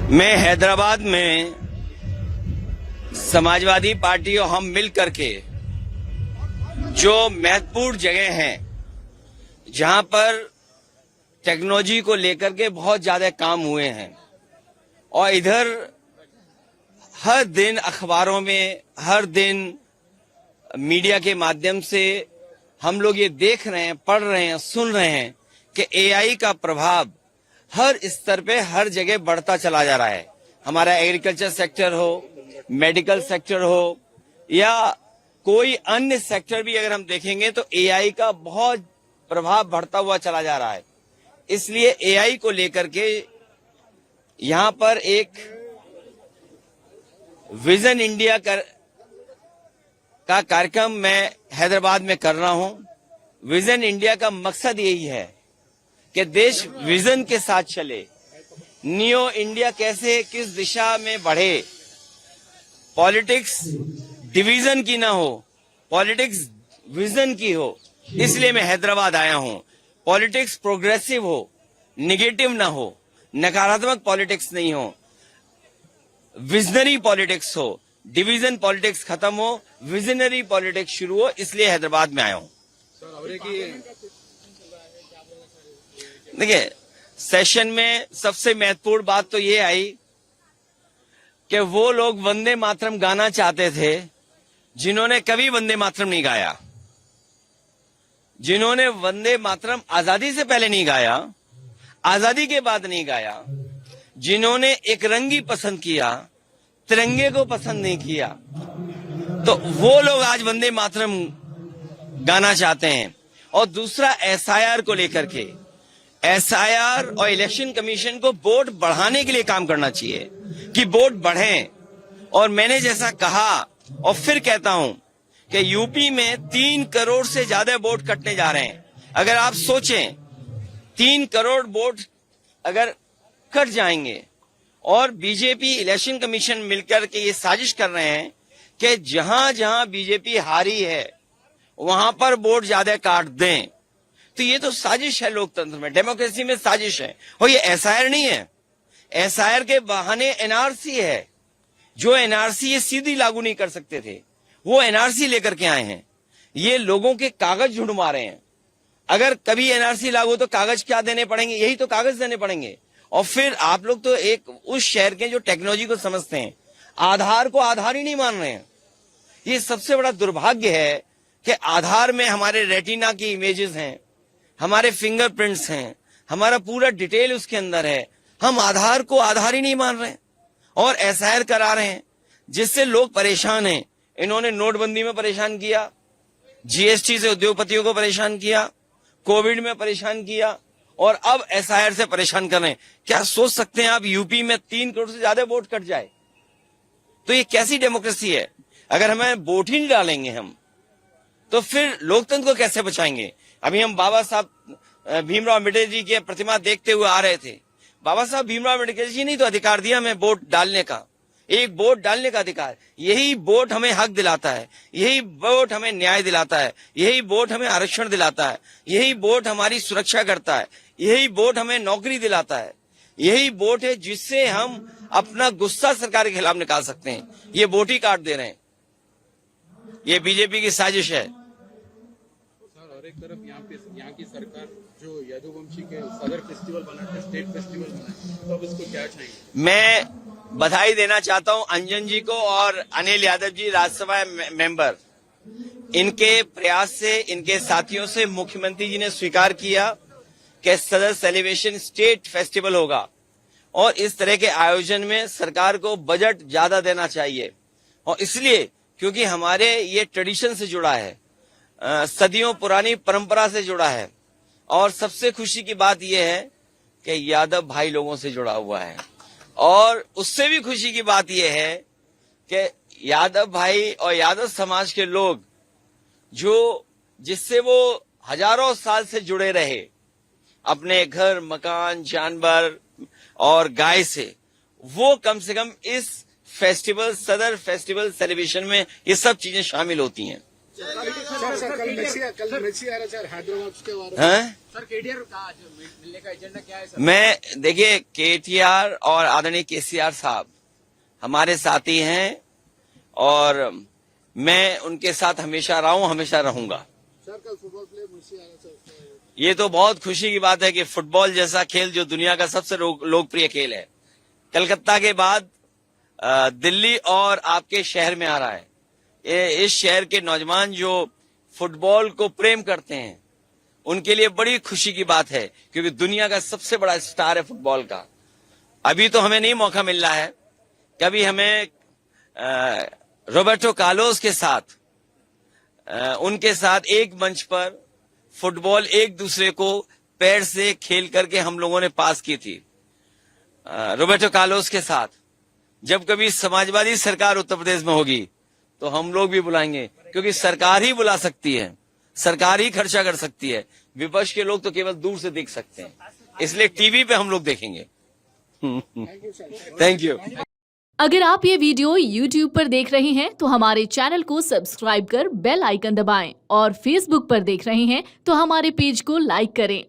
मैं हैदराबाद में समाजवादी पार्टी और हम मिल करके जो महत्वपूर्ण जगह हैं जहां पर टेक्नोलॉजी को लेकर के बहुत ज्यादा काम हुए हैं और इधर हर दिन अखबारों में हर दिन मीडिया के माध्यम से हम लोग ये देख रहे हैं, पढ़ रहे हैं, सुन रहे हैं कि एआई का प्रभाव हर स्तर पे हर जगह बढ़ता चला जा रहा है। हमारा एग्रीकल्चर सेक्टर हो, मेडिकल सेक्टर हो या कोई अन्य सेक्टर भी अगर हम देखेंगे तो एआई का बहुत प्रभाव बढ़ता हुआ चला जा रहा है। इसलिए एआई को लेकर के यहां पर एक विजन इंडिया का कार्यक्रम मैं हैदराबाद में कर रहा हूं। विजन इंडिया का मकसद यही है कि देश विजन के साथ चले, न्यू इंडिया कैसे किस दिशा में बढ़े, पॉलिटिक्स डिवीजन की ना हो, पॉलिटिक्स विजन की हो। इसलिए मैं हैदराबाद आया हूं। पॉलिटिक्स प्रोग्रेसिव हो, निगेटिव ना हो, नकारात्मक पॉलिटिक्स नहीं हो, विजनरी पॉलिटिक्स हो, डिवीजन पॉलिटिक्स खत्म हो, विजनरी पॉलिटिक्स शुरू हो। इसलिए हैदराबाद में आया हूं। देखिए, सेशन में सबसे महत्वपूर्ण बात तो ये आई कि वो लोग वंदे मातरम गाना चाहते थे जिन्होंने कभी वंदे मातरम नहीं गाया, जिन्होंने वंदे मातरम आजादी से पहले नहीं गाया, आजादी के बाद नहीं गाया, जिन्होंने एक रंगी पसंद किया, तिरंगे को पसंद नहीं किया, तो वो लोग आज वंदे मातरम गाना चाहते हैं। और दूसरा एसआईआर को लेकर के, एसआईआर और इलेक्शन कमीशन को वोट बढ़ाने के लिए काम करना चाहिए कि वोट बढ़े। और मैंने जैसा कहा और फिर कहता हूं कि यूपी में 3 करोड़ से ज्यादा वोट कटने जा रहे हैं। अगर आप सोचें 3 करोड़ वोट अगर कट जाएंगे और बीजेपी इलेक्शन कमीशन मिलकर के ये साजिश कर रहे हैं कि जहां जहां बीजेपी हारी है वहां पर वोट ज्यादा काट दें, तो ये तो साजिश है। लोकतंत्र में, डेमोक्रेसी में साजिश है। और ये एसआईआर नहीं है, एसआईआर के बहाने एनआरसी है। जो एनआरसी ये सीधी लागू नहीं कर सकते थे, वो एनआरसी लेकर के आए हैं। ये लोगों के कागज झुंडवा रहे हैं। अगर कभी एनआरसी लागू हो तो कागज क्या देने पड़ेंगे? यही तो कागज देने पड़ेंगे। और फिर आप लोग तो एक उस शहर के जो टेक्नोलॉजी को समझते हैं, आधार को आधार ही नहीं मान रहे हैं। ये सबसे बड़ा दुर्भाग्य है कि आधार में हमारे रेटिना की इमेजेस हैं, हमारे फिंगरप्रिंट्स हैं, हमारा पूरा डिटेल उसके अंदर है। हम आधार को आधार ही नहीं मान रहे और एसआईआर करा रहे हैं, जिससे लोग परेशान हैं। इन्होंने नोटबंदी में परेशान किया, जीएसटी से उद्योगपतियों को परेशान किया, कोविड में परेशान किया और अब एसआईआर से परेशान कर रहे हैं। क्या सोच सकते हैं आप यूपी में 3 करोड़ से ज्यादा वोट कट जाए? तो ये कैसी डेमोक्रेसी है? अगर हमें वोट ही नहीं डालेंगे हम, तो फिर लोकतंत्र को कैसे बचाएंगे? अभी हम बाबा साहब भीमराव अम्बेडकर जी की प्रतिमा देखते हुए आ रहे थे। बाबा साहब भीमराव अम्बेडकर जी ने तो अधिकार दिया हमें वोट डालने का, एक वोट डालने का अधिकार। यही वोट हमें हक दिलाता है, यही वोट हमें न्याय दिलाता है, यही वोट हमें आरक्षण दिलाता है, यही वोट हमारी सुरक्षा करता है, यही वोट हमें नौकरी दिलाता है, यही वोट है जिससे हम अपना गुस्सा सरकार के खिलाफ निकाल सकते हैं। ये वोट ही काट दे रहे हैं। ये बीजेपी की साजिश है। सर, और एक तरफ यहाँ की सरकार जो यदुवंशी के सदर फेस्टिवल बनाते, स्टेट फेस्टिवल बनाते, तो अब इसको क्या चाहेंगे? मैं बधाई देना चाहता हूं अंजन जी को और अनिल यादव जी, राज्यसभा मेंबर। इनके प्रयास से, इनके साथियों से मुख्यमंत्री जी ने स्वीकार किया कि सदर सेलिब्रेशन स्टेट फेस्टिवल होगा और इस तरह के आयोजन में सरकार को बजट ज्यादा देना चाहिए। और इसलिए क्योंकि हमारे ये ट्रेडिशन से जुड़ा है, सदियों पुरानी परंपरा से जुड़ा है। और सबसे खुशी की बात यह है कि यादव भाई लोगों से जुड़ा हुआ है। और उससे भी खुशी की बात यह है कि यादव भाई और यादव समाज के लोग जिससे वो हजारों साल से जुड़े रहे, अपने घर, मकान, जानवर और गाय से, वो कम से कम इस फेस्टिवल, सदर फेस्टिवल सेलिब्रेशन में ये सब चीजें शामिल होती हैं। सर कल मेसी आ रहा सर हैदराबाद के बारे में। हैं? सर केटीआर का आज मिलने का एजेंडा क्या है सर? मैं देखिए केटीआर और आदरणीय केसीआर साहब हमारे साथी हैं और मैं उनके साथ हमेशा रहा हूं, हमेशा रहूंगा। सर कल फुटबॉल प्लेयर मेसी आ रहा सर। ये तो बहुत खुशी की बात है कि फुटबॉल जैसा खेल जो दुनिया का सबसे लोकप्रिय खेल है, कलकत्ता के बाद दिल्ली और आपके शहर में आ रहा है। इस शहर के नौजवान जो फुटबॉल को प्रेम करते हैं उनके लिए बड़ी खुशी की बात है, क्योंकि दुनिया का सबसे बड़ा स्टार है फुटबॉल का। अभी तो हमें नहीं मौका मिल रहा है, कभी हमें रॉबर्टो कार्लोस के साथ उनके साथ एक मंच पर फुटबॉल एक दूसरे को पैर से खेल करके हम लोगों ने पास की थी। रॉबर्टो कार्लोस के साथ जब कभी समाजवादी सरकार उत्तर प्रदेश में होगी तो हम लोग भी बुलाएंगे, क्योंकि सरकार ही बुला सकती है, सरकार ही खर्चा कर सकती है। विपक्ष के लोग तो केवल दूर से देख सकते हैं, इसलिए टीवी पे हम लोग देखेंगे। Thank you. अगर आप ये वीडियो YouTube पर देख रहे हैं तो हमारे चैनल को सब्सक्राइब कर बेल आइकन दबाएं और Facebook पर देख रहे हैं तो हमारे पेज को लाइक करें।